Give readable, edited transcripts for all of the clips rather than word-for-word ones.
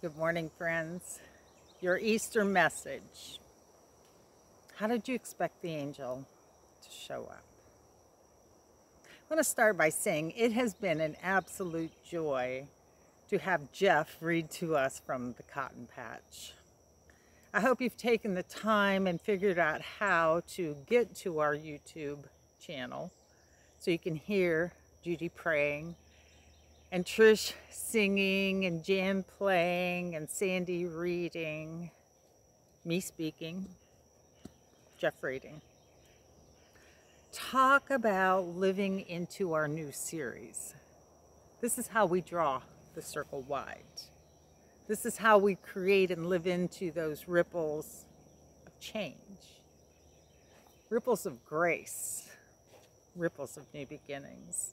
Good morning, friends. Your Easter message. How did you expect the angel to show up? I want to start by saying it has been an absolute joy to have Jeff read to us from the Cotton Patch. I hope you've taken the time and figured out how to get to our YouTube channel so you can hear Judy praying and Trish singing and Jan playing and Sandy reading, me speaking, Jeff reading. Talk about living into our new series. This is how we draw the circle wide. This is how we create and live into those ripples of change, ripples of grace, ripples of new beginnings.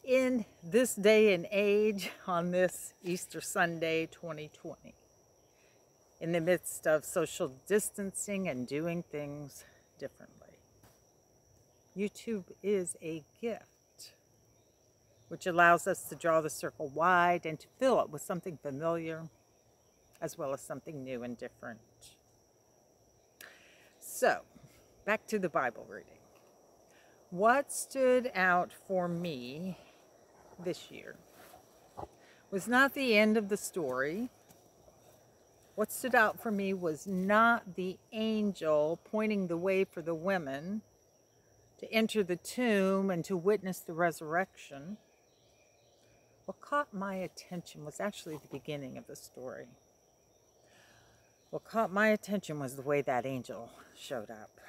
In this day and age, on this Easter Sunday 2020, in the midst of social distancing and doing things differently, YouTube is a gift which allows us to draw the circle wide and to fill it with something familiar as well as something new and different. So, back to the Bible reading. What stood out for me this year was not the end of the story. What stood out for me was not the angel pointing the way for the women to enter the tomb and to witness the resurrection. What caught my attention was actually the beginning of the story. What caught my attention was the way that angel showed up.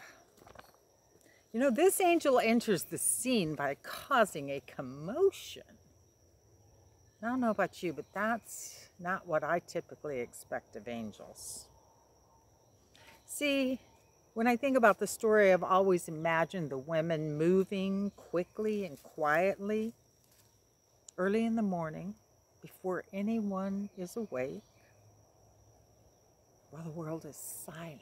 You know, this angel enters the scene by causing a commotion. I don't know about you, but that's not what I typically expect of angels. See, when I think about the story, I've always imagined the women moving quickly and quietly early in the morning before anyone is awake, while the world is silent.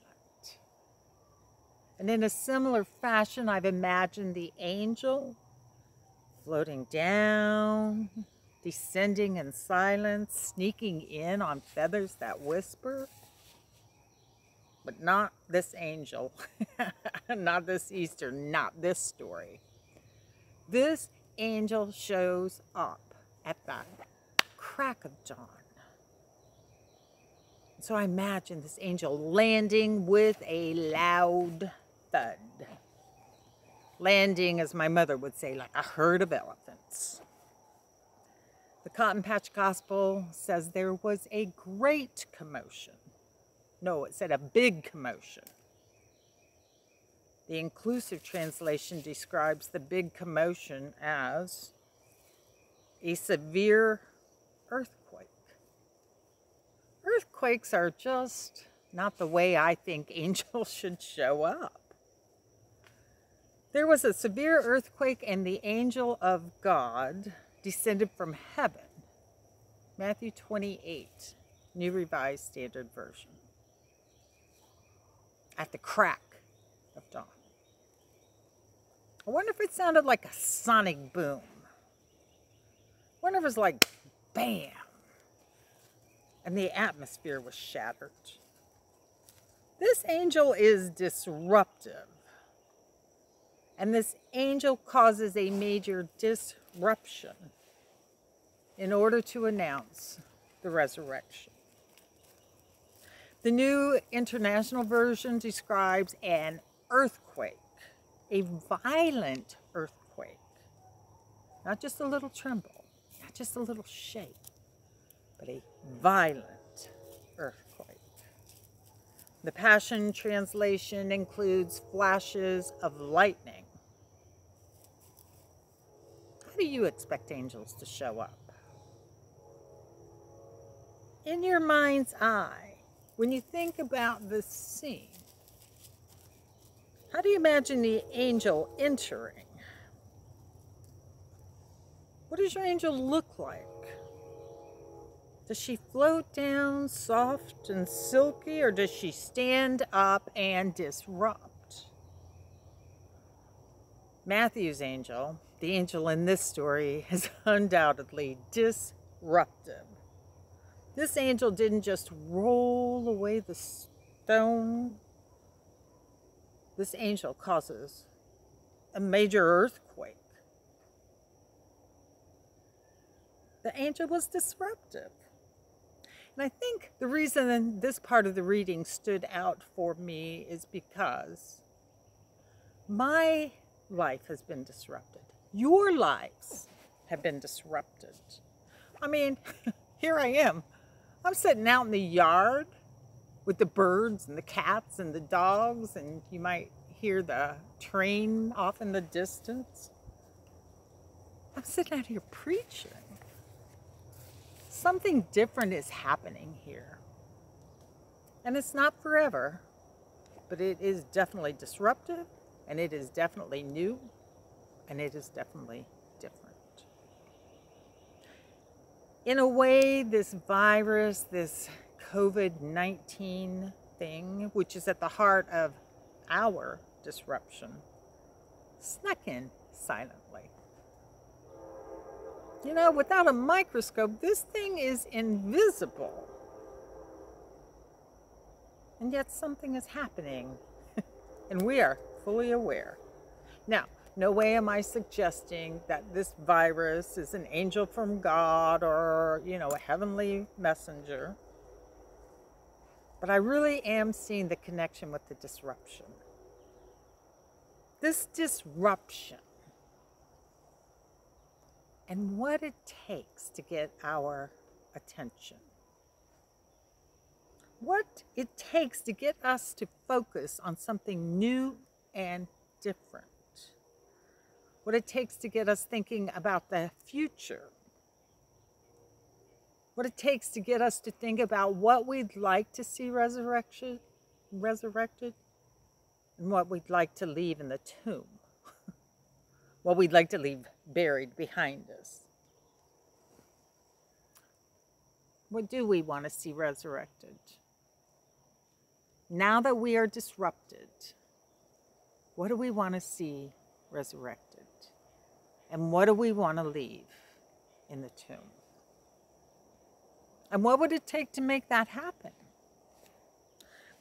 And in a similar fashion, I've imagined the angel floating down, descending in silence, sneaking in on feathers that whisper. But not this angel, not this Easter, not this story. This angel shows up at the crack of dawn. So I imagine this angel landing with a loud thud. Landing, as my mother would say, like a herd of elephants. The Cotton Patch Gospel says there was a great commotion. No, it said a big commotion. The inclusive translation describes the big commotion as a severe earthquake. Earthquakes are just not the way I think angels should show up. There was a severe earthquake and the angel of God descended from heaven. Matthew 28, New Revised Standard Version. At the crack of dawn. I wonder if it sounded like a sonic boom. I wonder if it was like bam, and the atmosphere was shattered. This angel is disruptive, and this angel causes a major disruption in order to announce the resurrection. The New International Version describes an earthquake, a violent earthquake. Not just a little tremble, not just a little shake, but a violent earthquake. The Passion Translation includes flashes of lightning. How do you expect angels to show up? In your mind's eye, when you think about this scene, how do you imagine the angel entering? What does your angel look like? Does she float down soft and silky, or does she stand up and disrupt? Matthew's angel, the angel in this story, is undoubtedly disruptive. This angel didn't just roll away the stone. This angel causes a major earthquake. The angel was disruptive. And I think the reason this part of the reading stood out for me is because my life has been disrupted. Your lives have been disrupted. I mean, here I am. I'm sitting out in the yard with the birds and the cats and the dogs, and you might hear the train off in the distance. I'm sitting out here preaching. Something different is happening here. And it's not forever, but it is definitely disruptive, and it is definitely new, and it is definitely different. In a way, this virus, this COVID-19 thing, which is at the heart of our disruption, snuck in silently. You know, without a microscope, this thing is invisible. And yet something is happening, and we are fully aware. Now, no way am I suggesting that this virus is an angel from God or, you know, a heavenly messenger. But I really am seeing the connection with the disruption. This disruption and what it takes to get our attention. What it takes to get us to focus on something new and different. What it takes to get us thinking about the future. What it takes to get us to think about what we'd like to see resurrected, and what we'd like to leave in the tomb. What we'd like to leave buried behind us. What do we want to see resurrected? Now that we are disrupted, what do we want to see resurrected? And what do we want to leave in the tomb? And what would it take to make that happen?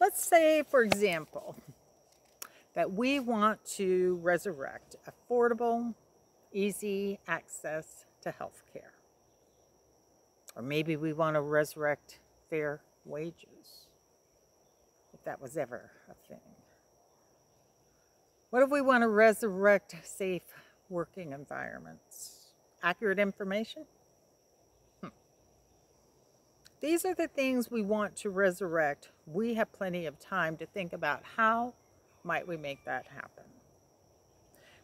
Let's say, for example, that we want to resurrect affordable, easy access to health care. Or maybe we want to resurrect fair wages, if that was ever a thing. What if we want to resurrect safe working environments? Accurate information? These are the things we want to resurrect. We have plenty of time to think about how might we make that happen.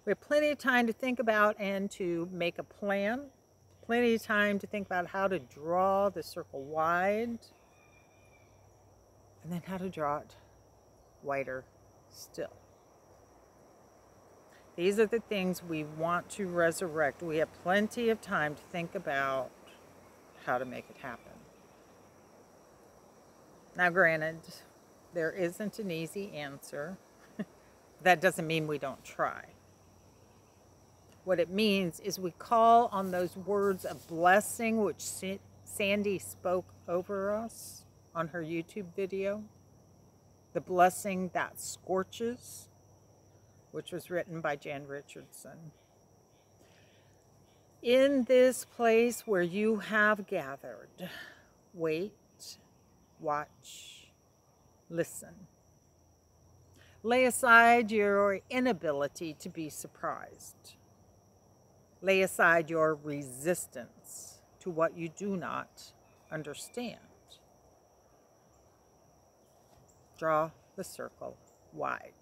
We have plenty of time to think about and to make a plan. Plenty of time to think about how to draw the circle wide. And then how to draw it wider still. These are the things we want to resurrect. We have plenty of time to think about how to make it happen. Now, granted, there isn't an easy answer. That doesn't mean we don't try. What it means is we call on those words of blessing which Sandy spoke over us on her YouTube video. The blessing that scorches, which was written by Jan Richardson. In this place where you have gathered, wait, watch, listen. Lay aside your inability to be surprised. Lay aside your resistance to what you do not understand. Draw the circle wide.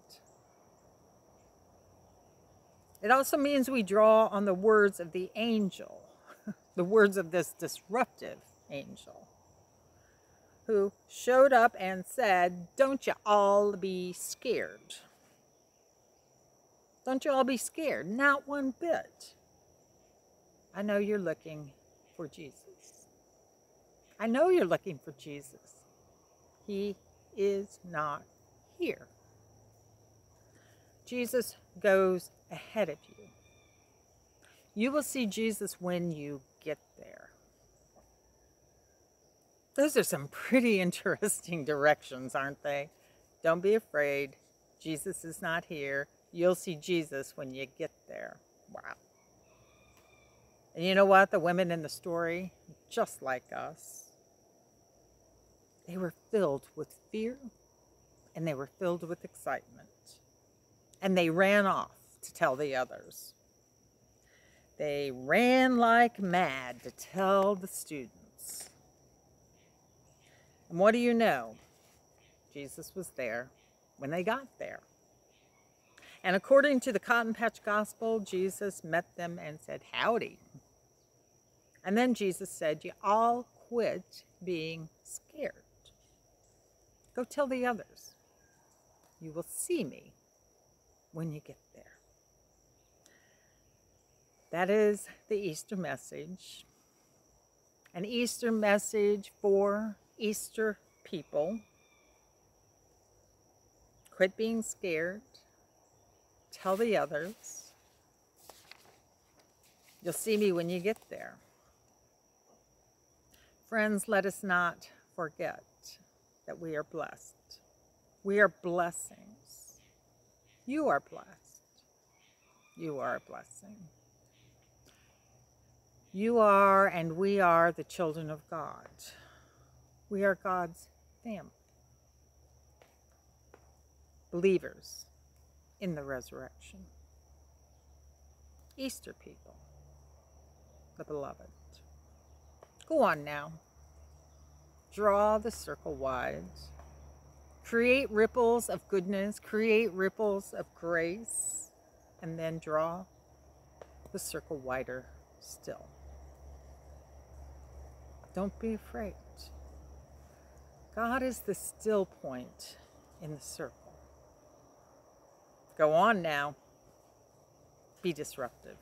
It also means we draw on the words of the angel, the words of this disruptive angel, who showed up and said, "Don't you all be scared. Don't you all be scared, not one bit. I know you're looking for Jesus. I know you're looking for Jesus. He is not here. Jesus goes ahead of you. You will see Jesus when you get there. Those are some pretty interesting directions, aren't they? Don't be afraid. Jesus is not here. You'll see Jesus when you get there. Wow. And you know what? The women in the story, just like us, they were filled with fear and they were filled with excitement. And they ran off to tell the others. They ran like mad to tell the students. And what do you know? Jesus was there when they got there. And according to the Cotton Patch Gospel, Jesus met them and said, "Howdy." And then Jesus said, "You all quit being scared. Go tell the others. You will see me when you get there." That is the Easter message. An Easter message for Easter people. Quit being scared. Tell the others. You'll see me when you get there. Friends, let us not forget that we are blessed. We are blessings. You are blessed. You are a blessing. You are and we are the children of God. We are God's family. Believers in the resurrection. Easter people, the beloved. Go on now. Draw the circle wide. Create ripples of goodness. Create ripples of grace. And then draw the circle wider still. Don't be afraid. God is the still point in the circle. Go on now. Be disruptive.